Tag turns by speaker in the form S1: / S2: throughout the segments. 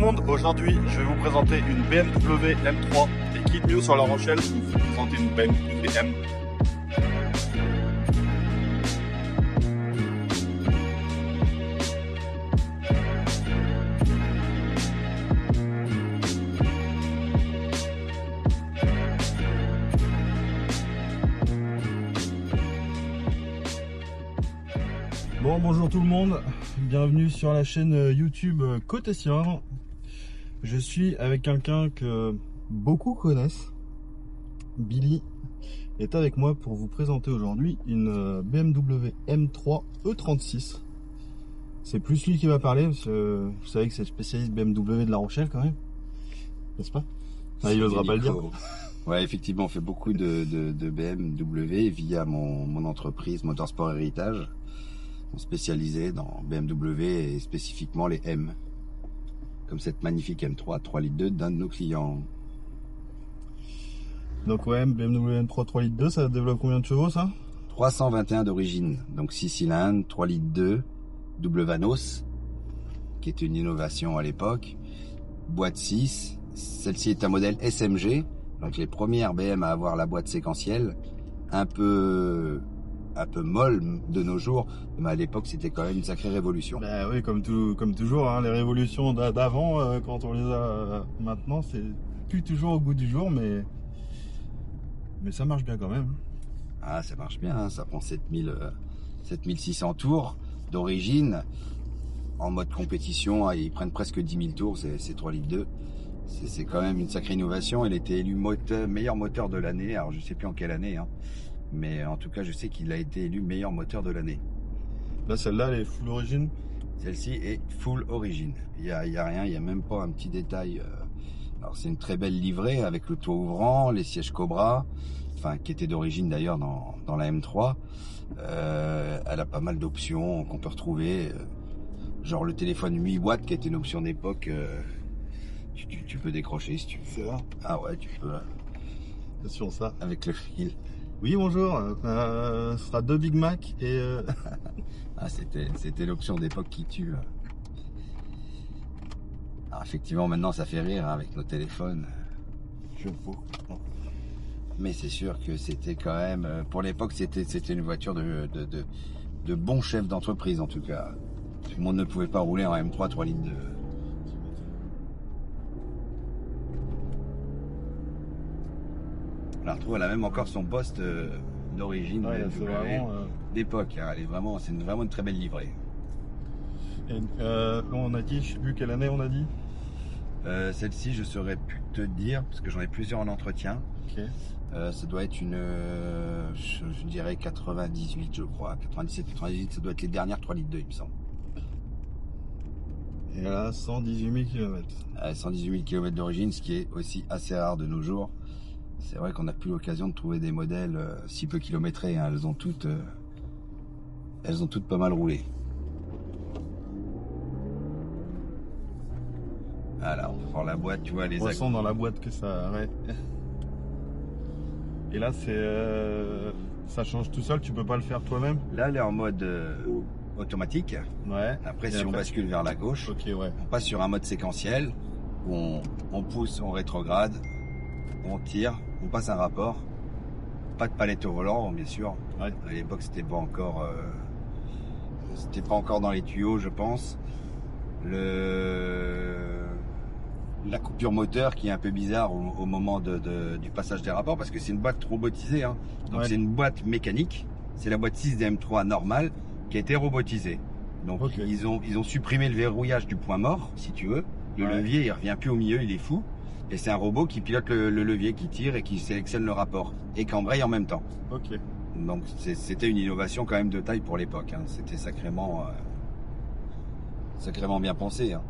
S1: monde, aujourd'hui je vais vous présenter une BMW M3 et Kid New sur La Rochelle. Je vais vous présenter une BMW M. Bon, bonjour tout le monde, bienvenue sur la chaîne YouTube Côté Sien. Je suis avec quelqu'un que beaucoup connaissent. Billy est avec moi pour vous présenter aujourd'hui une BMW M3 E36. C'est plus lui qui va parler, parce que vous savez que c'est le spécialiste BMW de La Rochelle quand même, n'est-ce pas? Il n'osera pas le dire.
S2: Ouais, effectivement, on fait beaucoup de BMW via mon entreprise Motorsport Héritage, spécialisée dans BMW et spécifiquement les M, comme cette magnifique M3 3,2 litres d'un de nos clients.
S1: Donc ouais, BMW M3 3,2 litres, ça développe combien de chevaux ça?
S2: 321 d'origine, donc 6 cylindres, 3,2 litres, double Vanos, qui est une innovation à l'époque, boîte 6, celle-ci est un modèle SMG, donc les premières BM à avoir la boîte séquentielle, un peu molle de nos jours, mais à l'époque c'était quand même une sacrée révolution.
S1: Ben oui, comme toujours, hein, les révolutions d'avant, quand on les a maintenant, c'est plus toujours au goût du jour, mais ça marche bien quand même.
S2: Ah, ça marche bien, hein, ça prend 7600 tours d'origine, en mode compétition, ils prennent presque 10 000 tours, c'est 3,2 litres. C'est quand même une sacrée innovation. Elle était élue meilleur moteur de l'année, alors je sais plus en quelle année, hein. Mais en tout cas, je sais qu'il a été élu meilleur moteur de l'année.
S1: Là, celle-là, elle est full origine.
S2: Celle-ci est full origine. Il y a rien, il n'y a même pas un petit détail. Alors, c'est une très belle livrée avec le toit ouvrant, les sièges Cobra, enfin, qui étaient d'origine d'ailleurs dans la M3. Elle a pas mal d'options qu'on peut retrouver. Genre le téléphone 8 watts, qui était une option d'époque. Tu peux décrocher si tu veux.
S1: C'est vrai.
S2: Ah ouais, tu peux.
S1: Attention ça.
S2: Avec le fil.
S1: Oui, bonjour. Ce sera 2 Big Mac et...
S2: Ah, c'était l'option d'époque qui tue. Alors, effectivement, maintenant, ça fait rire, hein, avec nos téléphones.
S1: Je fous.
S2: Mais c'est sûr que c'était quand même... Pour l'époque, c'était une voiture de bon chef d'entreprise, en tout cas. Tout le monde ne pouvait pas rouler en M3 3 litres de... On la retrouve, elle a même encore son poste d'origine,
S1: ouais,
S2: d'époque. Hein, c'est vraiment une très belle livrée.
S1: Et, on a dit, je sais plus quelle année on a dit.
S2: Celle-ci, je saurais plus te dire, parce que j'en ai plusieurs en entretien.
S1: Okay.
S2: Ça doit être une, je dirais 98, je crois. 97, 98, ça doit être les dernières 3,2 litres, il me semble.
S1: Et là, 118 000 km.
S2: 118 000 km d'origine, ce qui est aussi assez rare de nos jours. C'est vrai qu'on n'a plus l'occasion de trouver des modèles si peu kilométrés, hein. Elles ont toutes pas mal roulé. Voilà, on peut voir la boîte, tu vois, les
S1: sent dans la boîte que ça arrête. Et là, ça change tout seul, tu peux pas le faire toi-même?
S2: Là, elle est en mode automatique.
S1: Ouais.
S2: Après, si on bascule vers la gauche,
S1: okay, ouais.
S2: On passe sur un mode séquentiel où on pousse, on rétrograde, on tire, on passe un rapport. Pas de palette au volant, bien sûr. Ouais. À l'époque, c'était pas encore dans les tuyaux, je pense. La coupure moteur qui est un peu bizarre au moment du passage des rapports, parce que c'est une boîte robotisée, hein. Donc ouais. C'est une boîte mécanique. C'est la boîte 6 des M3 normale qui a été robotisée. Donc okay. Ils ont supprimé le verrouillage du point mort, si tu veux. Le levier, il revient plus au milieu, il est fou. Et c'est un robot qui pilote le levier, qui tire et qui sélectionne le rapport et qui embraye en même temps.
S1: Ok.
S2: Donc c'était une innovation quand même de taille pour l'époque, hein. C'était sacrément bien pensé, hein.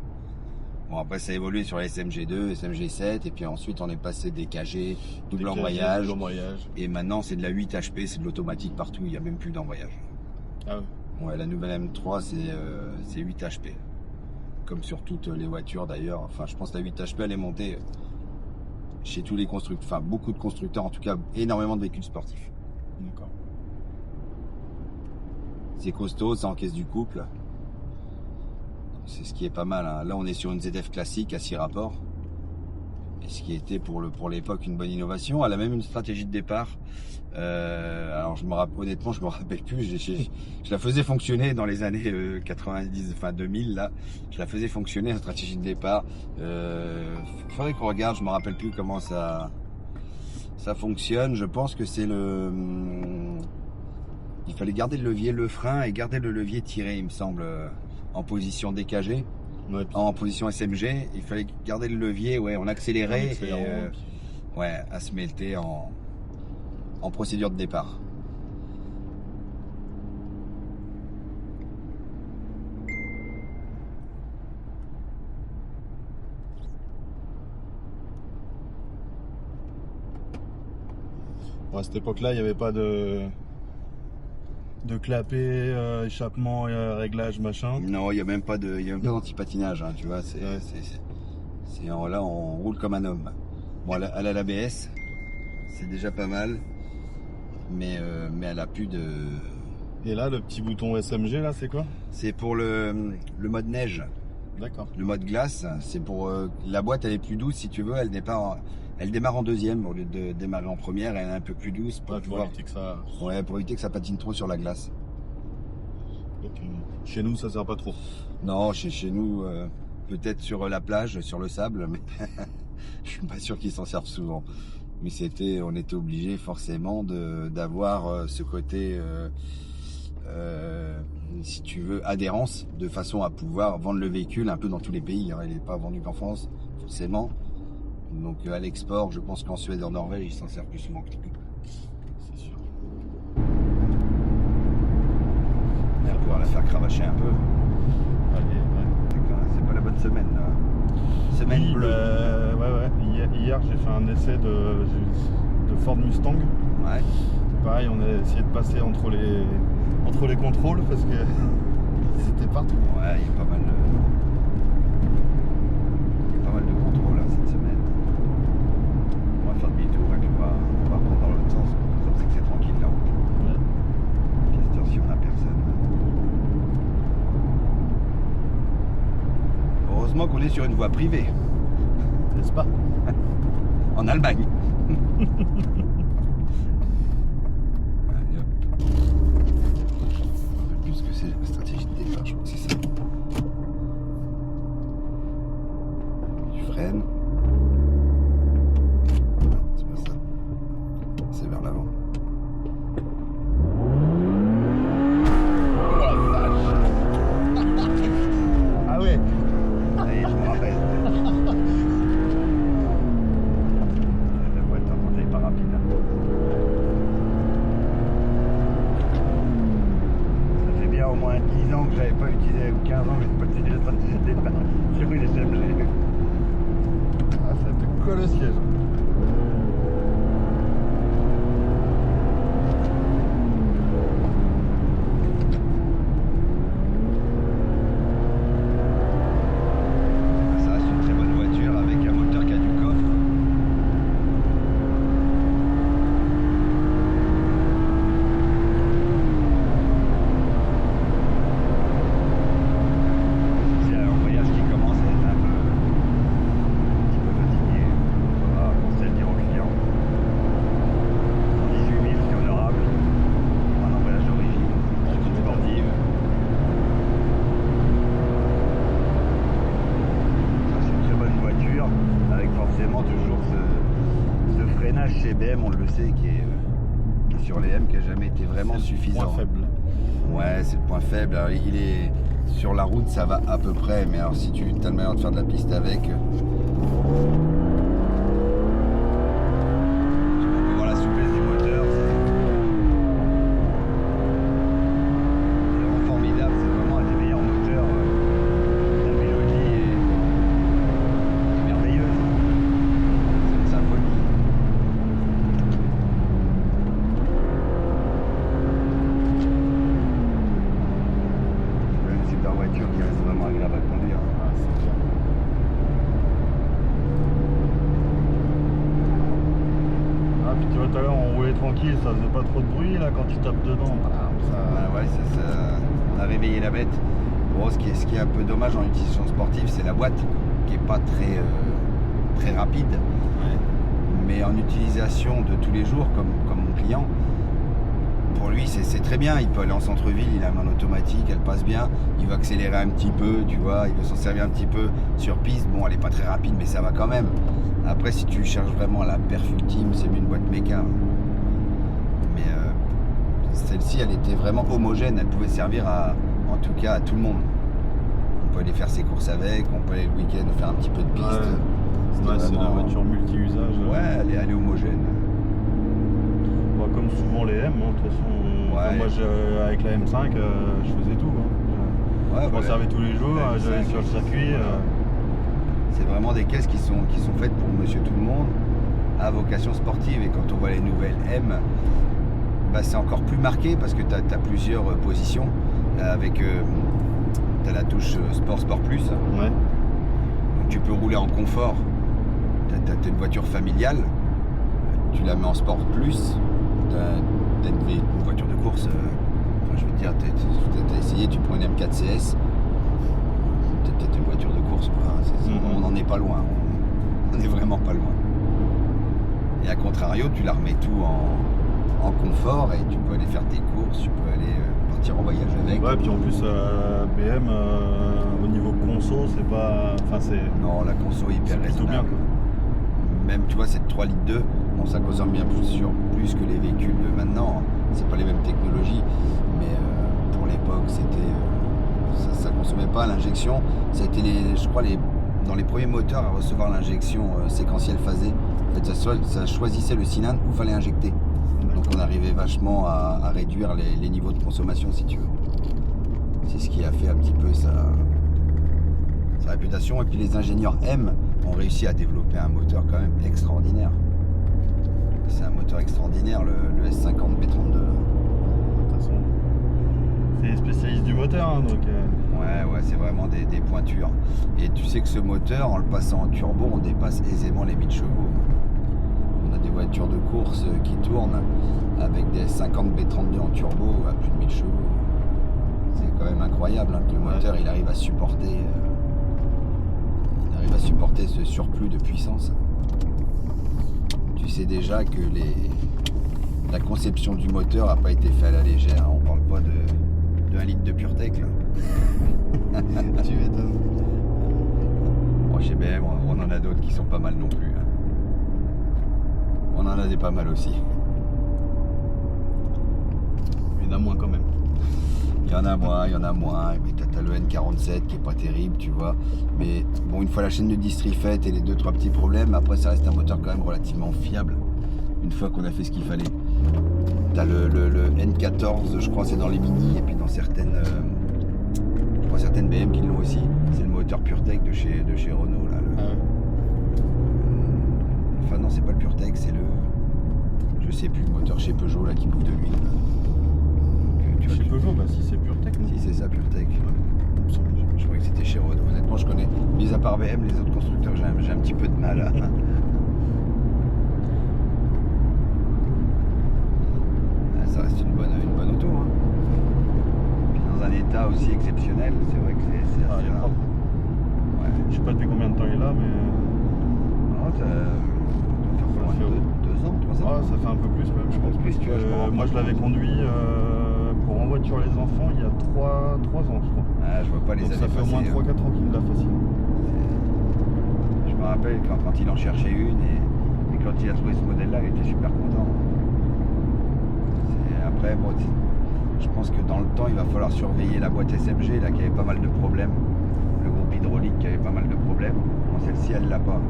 S2: Bon, après ça a évolué sur les SMG2, SMG7 et puis ensuite on est passé des KG, double embrayage. Et maintenant c'est de la 8 HP, c'est de l'automatique partout, il n'y a même plus d'embrayage. Ah ouais. Ouais, la nouvelle M3 c'est 8 HP. Comme sur toutes les voitures d'ailleurs. Enfin, je pense que la 8 HP elle est montée chez tous les constructeurs, enfin beaucoup de constructeurs, en tout cas énormément de véhicules sportifs.
S1: D'accord.
S2: C'est costaud, ça encaisse du couple. C'est ce qui est pas mal. Hein. Là, on est sur une ZF classique à 6 rapports. Et ce qui était pour l'époque une bonne innovation. Elle a même une stratégie de départ. Alors, honnêtement, je me rappelle plus. Je la faisais fonctionner dans les années 90, enfin 2000. Là, je la faisais fonctionner, la stratégie de départ. Faudrait qu'on regarde. Je me rappelle plus comment ça fonctionne. Je pense que c'est il fallait garder le levier, le frein et garder le levier tiré, il me semble, en position DKG. Ouais, en position SMG, il fallait garder le levier, ouais, on accélérait et ouais, à se melter en procédure de départ.
S1: Bon, à cette époque-là, il n'y avait pas de clapet, échappement, réglage, machin.
S2: Non, il n'y a même pas d'anti-patinage, hein, tu vois. Là, on roule comme un homme. Bon, elle a l'ABS, c'est déjà pas mal, mais elle a plus de.
S1: Et là, le petit bouton SMG, là, c'est quoi?
S2: C'est pour le mode neige.
S1: D'accord.
S2: Le mode glace, c'est pour la boîte, elle est plus douce si tu veux. Elle démarre en deuxième au lieu de démarrer en première. Elle est un peu plus douce pour
S1: éviter que ça.
S2: Ouais, pour éviter que ça patine trop sur la glace.
S1: Okay. Chez nous, ça sert pas trop.
S2: Non, chez nous, peut-être sur la plage, sur le sable, mais je suis pas sûr qu'ils s'en servent souvent. Mais on était obligé forcément d'avoir ce côté, si tu veux, adhérence, de façon à pouvoir vendre le véhicule un peu dans tous les pays. Hein. Il n'est pas vendu qu'en France, forcément. Donc à l'export, je pense qu'en Suède et en Norvège, ils s'en servent plus souvent que nous.
S1: C'est sûr.
S2: On va pouvoir la faire cravacher un peu.
S1: Allez, ouais.
S2: C'est pas la bonne semaine, là. Semaine bleue.
S1: Ouais. Hier, j'ai fait un essai de Ford Mustang.
S2: Ouais.
S1: Pareil, on a essayé de passer entre les contrôles parce que c'était partout.
S2: Ouais, il y a pas mal de contrôles hein, cette semaine. On va faire demi-tour et puis on va prendre dans l'autre sens. Comme ça, c'est que c'est tranquille là. Ouais. Puis à cette heure-ci, on n'a personne. Heureusement qu'on est sur une voie privée.
S1: N'est-ce pas?
S2: En Allemagne. Allez hop. Je me rappelle plus ce que c'est la stratégie de départ, je crois que c'est ça. Tu freines. Non, c'est pas ça. C'est vers l'avant. Oh la vache.
S1: Ah ouais.
S2: Allez, je me rappelle. La boîte en montagne pas rapide. Ça fait bien au moins 10 ans que j'avais pas utilisé, ou 15 ans que j'avais pas utilisé la stratégie de départ sur une SMG.
S1: Ah, ça te colle au siège.
S2: Ça reste une très bonne voiture avec un moteur qui a du coffre. C'est un voyage qui commence à être un petit peu fatigué. Voilà, on sait le dire aux clients. 18 000 c'est honorable. Un voyage d'origine, toute sportive. Ça, c'est une très bonne voiture avec forcément toujours ce freinage chez BM, on le sait, qui est sur les M, qui n'a jamais été vraiment suffisant.
S1: Point faible.
S2: Ouais, c'est le point faible. Alors, il est sur la route, ça va à peu près, mais alors si tu as le meilleur de faire de la piste avec, tu peux voir la souplesse du moteur. C'est vraiment formidable. C'est vraiment un des meilleurs moteurs. La mélodie est merveilleuse. C'est une symphonie. C'est une super voiture qui reste vraiment agréable à conduire.
S1: Ah, c'est clair. Ah, puis tu vois, tout à l'heure, on roulait tranquille, ça faisait pas trop de bruit, là, quand tu tapes dedans. Voilà,
S2: Ouais, on a réveillé la bête. Bon, ce qui est un peu dommage en utilisation sportive, c'est la boîte qui est pas très rapide.
S1: Ouais.
S2: Mais en utilisation de tous les jours, comme mon client, pour lui c'est très bien. Il peut aller en centre-ville, il a une main automatique, elle passe bien, il va accélérer un petit peu, tu vois, il veut s'en servir un petit peu sur piste. Bon, elle est pas très rapide, mais ça va quand même. Après, si tu cherches vraiment la perf ultime, c'est mieux une boîte méca. Mais celle-ci, elle était vraiment homogène, elle pouvait servir en tout cas à tout le monde. On peut aller faire ses courses avec, on peut aller le week-end faire un petit peu de piste.
S1: Ouais, c'est la voiture multi-usage.
S2: Ouais, elle est homogène.
S1: Bah, comme souvent les M, hein, de toute façon.
S2: Ouais.
S1: Enfin, moi, avec la M5, je faisais tout. Hein. Je m'en servais tous les jours, j'allais sur le circuit.
S2: C'est vraiment des caisses qui sont faites pour monsieur tout le monde, à vocation sportive. Et quand on voit les nouvelles M, bah, c'est encore plus marqué parce que tu as plusieurs positions. Avec tu as la touche Sport Plus.
S1: Ouais.
S2: Donc tu peux rouler en confort. Tu as une voiture familiale, tu la mets en Sport Plus. Tu as une voiture de course. Je veux dire, tu as essayé, tu prends une M4 CS. Peut-être une voiture de course, on n'en est pas loin, on est vraiment pas loin. Et à contrario, tu la remets tout en confort et tu peux aller faire tes courses, tu peux aller partir en voyage avec.
S1: Ouais, puis en plus BM au niveau conso, c'est pas, enfin c'est.
S2: Non, la conso est hyper raisonnable.
S1: Bien, quoi.
S2: Même tu vois cette 3 litres 2, bon, ça consomme bien plus que les véhicules de maintenant. C'est pas les mêmes technologies, mais pour l'époque c'était. Ça consommait pas l'injection. C'était je crois dans les premiers moteurs à recevoir l'injection séquentielle phasée. En fait, ça choisissait le cylindre où il fallait injecter. Donc on arrivait vachement à réduire les niveaux de consommation, si tu veux. C'est ce qui a fait un petit peu sa réputation. Et puis les ingénieurs M ont réussi à développer un moteur quand même extraordinaire. C'est un moteur extraordinaire, le S50 B32.
S1: De toute façon, c'est les spécialistes du moteur, hein, donc.
S2: Ouais, c'est vraiment des pointures. Et tu sais que ce moteur, en le passant en turbo, on dépasse aisément les 1000 chevaux. On a des voitures de course qui tournent avec des 50 B32 en turbo à plus de 1000 chevaux. C'est quand même incroyable hein, que le moteur il arrive à supporter ce surplus de puissance. Tu sais déjà que la conception du moteur n'a pas été faite à la légère. On parle pas de 1 litre de PureTech là.
S1: Tu m'étonnes.
S2: Bon, chez BM, on en a d'autres qui sont pas mal non plus. Hein. On en a des pas mal aussi.
S1: Il y en a moins quand même.
S2: Il y en a moins. Mais t'as le N47 qui est pas terrible, tu vois. Mais bon, une fois la chaîne de 10 faite et les 2-3 petits problèmes, après ça reste un moteur quand même relativement fiable. Une fois qu'on a fait ce qu'il fallait. T'as le N14, je crois, c'est dans les Mini et puis dans certaines BM qui l'ont aussi. C'est le moteur PureTech de chez Renault là. Enfin non, c'est pas le PureTech, c'est je sais plus, le moteur chez Peugeot là qui bouffe de l'huile.
S1: Chez Peugeot, bah si c'est PureTech.
S2: Si c'est ça, PureTech. Je croyais que c'était chez Renault. Honnêtement, je connais, mis à part BM, les autres constructeurs, j'ai un petit peu de mal. Ça reste une bonne auto. Hein. Puis dans un état aussi exceptionnel, c'est vrai que c'est assez rare. Ouais.
S1: Je sais pas depuis combien de temps il est là, mais.
S2: Non, ça doit faire 2 ans, 3 ans.
S1: Ah, ça fait un peu plus même, je pense.
S2: Plus, tu vois,
S1: moi je l'avais conduit pour En Voiture les Enfants il y a 3 ans, je crois.
S2: Ah, je vois pas les
S1: Donc
S2: années
S1: ça fait au moins 3-4 ans qu'il me l'a facile.
S2: Je me rappelle quand il en cherchait une et quand il a trouvé ce modèle-là, il était super content. Après, bon, je pense que dans le temps, il va falloir surveiller la boîte SMG là, qui avait pas mal de problèmes. Le groupe hydraulique qui avait pas mal de problèmes. Bon, celle-ci, elle l'a pas.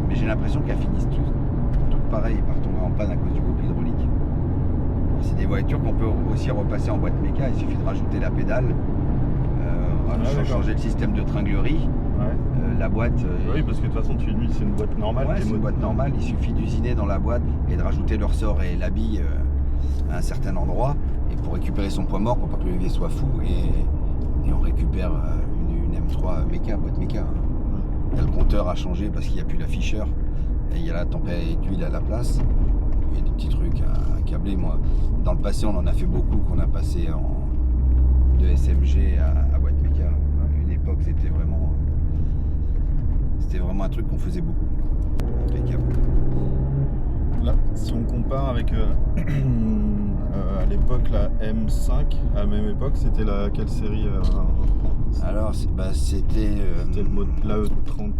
S2: Mais j'ai l'impression qu'elles finissent toutes pareilles par tomber en panne à cause du groupe hydraulique. C'est des voitures qu'on peut aussi repasser en boîte méca. Il suffit de rajouter la pédale, changer le système de tringlerie.
S1: Ouais.
S2: La boîte.
S1: Oui, parce que de toute façon, c'est une boîte normale.
S2: Ouais, c'est une boîte normale. Il suffit d'usiner dans la boîte et de rajouter le ressort et la bille à un certain endroit. Et pour récupérer son poids mort, pour pas que le levier soit fou, et on récupère une M3 méca, boîte méca. Il y a le compteur à changer parce qu'il n'y a plus l'afficheur. Et il y a la tempête d'huile à la place. Il y a des petits trucs à câbler. Moi, dans le passé, on en a fait beaucoup qu'on a passé de SMG à vraiment un truc qu'on faisait beaucoup. Impeccable.
S1: Là, si on compare avec à l'époque la M5, à la même époque, c'était quelle série
S2: Alors, c'était...
S1: C'était le mode la E30...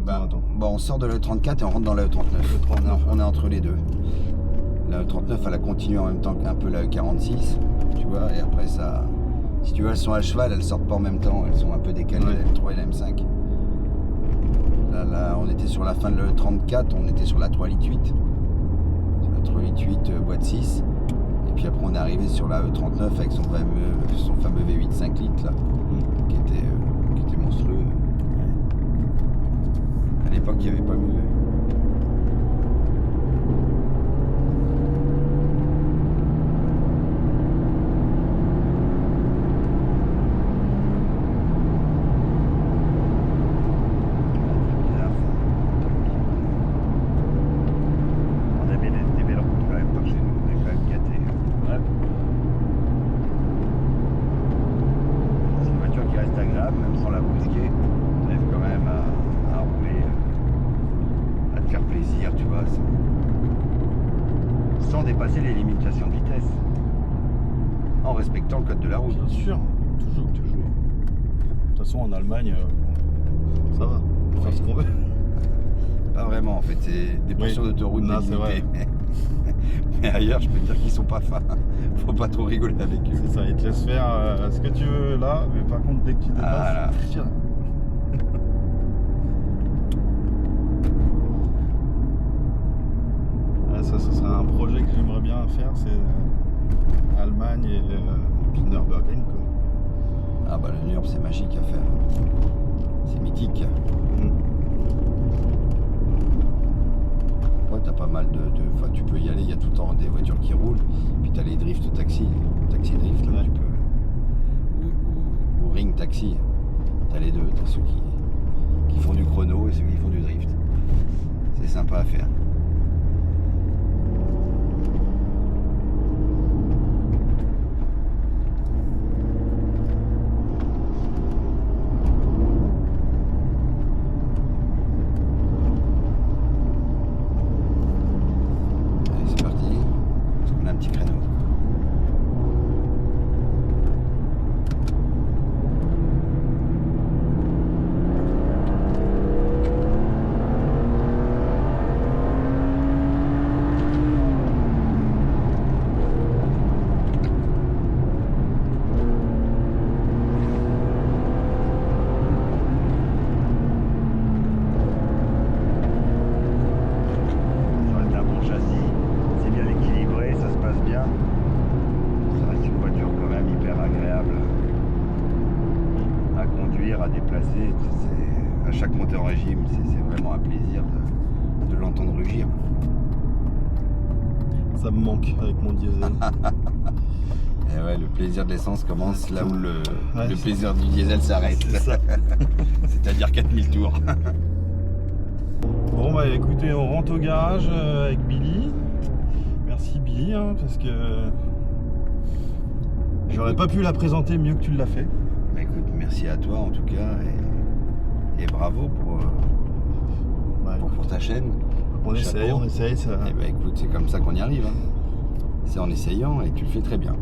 S2: attends. Bon, on sort de la E34 et on rentre dans la E39. On est entre les deux. La E39, elle a continué en même temps qu'un peu la E46, tu vois, et après ça... Si tu veux, elles sont à cheval, elles sortent pas en même temps, elles sont un peu décalées, la M3 et la M5. Là, on était sur la fin de la E34, on était sur la 3 litres 8. Sur la 3 litres 8, boîte 6. Et puis après, on est arrivé sur la E39 avec son fameux V8 5 litres, là, qui était monstrueux. À l'époque, il n'y avait pas mieux. Dépasser les limitations de vitesse en respectant le code de la route.
S1: Bien sûr, toujours. De toute façon, en Allemagne, ça va, on peut faire ce qu'on veut.
S2: Pas vraiment, en fait, c'est des portions d'autoroute délimitées. Mais ailleurs, je peux te dire qu'ils sont pas fins. Faut pas trop rigoler avec eux.
S1: C'est ça, ils te laissent faire ce que tu veux là, mais par contre, dès que tu dépasses, tire. Ça, ce serait un projet que j'aimerais bien faire, c'est Allemagne et puis Nürburgring, quoi.
S2: Ah bah le Nürb, c'est magique à faire. C'est mythique. Après, t'as pas mal enfin, tu peux y aller, il y a tout le temps des voitures qui roulent, puis t'as les drift taxi drift, là, tu peux... ou ring taxi. T'as les deux, t'as ceux qui font du chrono et ceux qui font du drift. C'est sympa à faire. À déplacer, à chaque montée en régime, c'est vraiment un plaisir de l'entendre rugir.
S1: Ça me manque avec mon diesel.
S2: Et ouais, le plaisir de l'essence commence là où le plaisir du diesel s'arrête. C'est-à-dire 4000 tours.
S1: Bon bah écoutez, on rentre au garage avec Billy. Merci Billy, hein, parce que j'aurais pas pu la présenter mieux que tu l'as fait.
S2: Bah écoute, merci à toi en tout cas et bravo pour ta chaîne.
S1: On essaye ça.
S2: Et bah écoute, c'est comme ça qu'on y arrive. Hein. C'est en essayant et tu le fais très bien.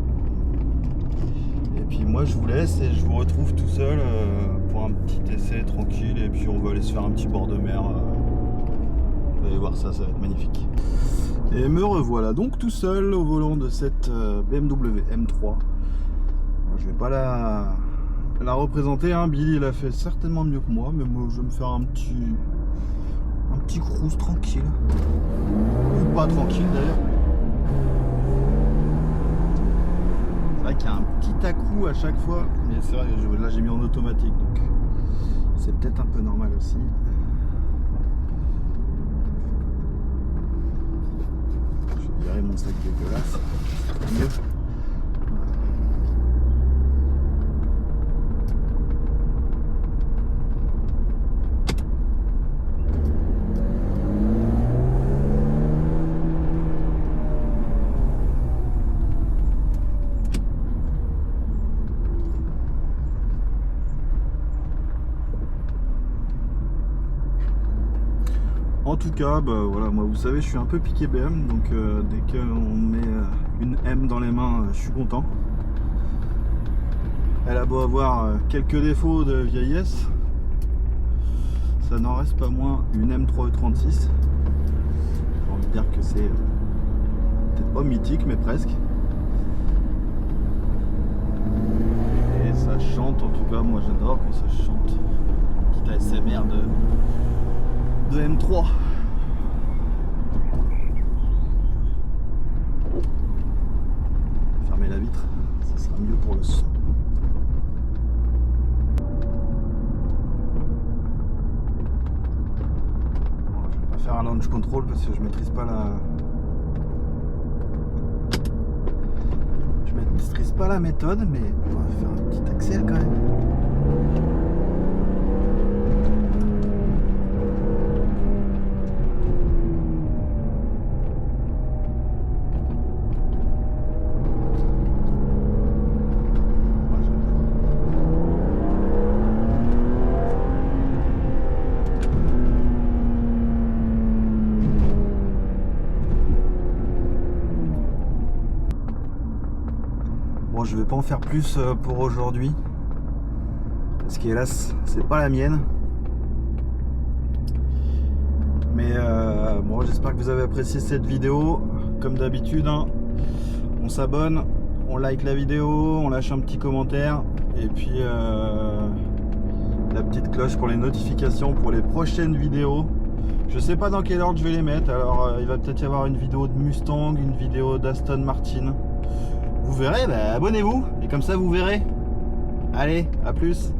S1: Et puis moi je vous laisse et je vous retrouve tout seul pour un petit essai tranquille et puis on va aller se faire un petit bord de mer. Vous allez voir ça va être magnifique. Et me revoilà donc tout seul au volant de cette BMW M3. Je vais pas la représenter, hein. Billy l'a fait certainement mieux que moi, mais moi je vais me faire un petit cruise tranquille. Ou pas tranquille d'ailleurs. C'est vrai qu'il y a un petit à-coup à chaque fois, mais c'est vrai que là j'ai mis en automatique, donc c'est peut-être un peu normal aussi. Je vais virer mon sac dégueulasse, c'est mieux. En tout cas, bah, voilà, moi vous savez, je suis un peu piqué BM, donc dès qu'on met une M dans les mains, je suis content. Elle a beau avoir quelques défauts de vieillesse, ça n'en reste pas moins une M3E36. J'ai envie de dire que c'est peut-être pas mythique, mais presque. Et ça chante, en tout cas, moi j'adore quand ça chante. Petite ASMR de M3. Fermez la vitre, ça sera mieux pour le son. Faire un launch control parce que je maîtrise pas la méthode, mais on va faire un petit accès quand même. Bon, je vais pas en faire plus pour aujourd'hui parce qu'hélas c'est pas la mienne, mais bon, j'espère que vous avez apprécié cette vidéo. Comme d'habitude, hein, on s'abonne, on like la vidéo, on lâche un petit commentaire et puis la petite cloche pour les notifications pour les prochaines vidéos. Je sais pas dans quel ordre je vais les mettre, alors il va peut-être y avoir une vidéo de Mustang, une vidéo d'Aston Martin. Vous verrez, bah, abonnez-vous, et comme ça vous verrez. Allez, à plus.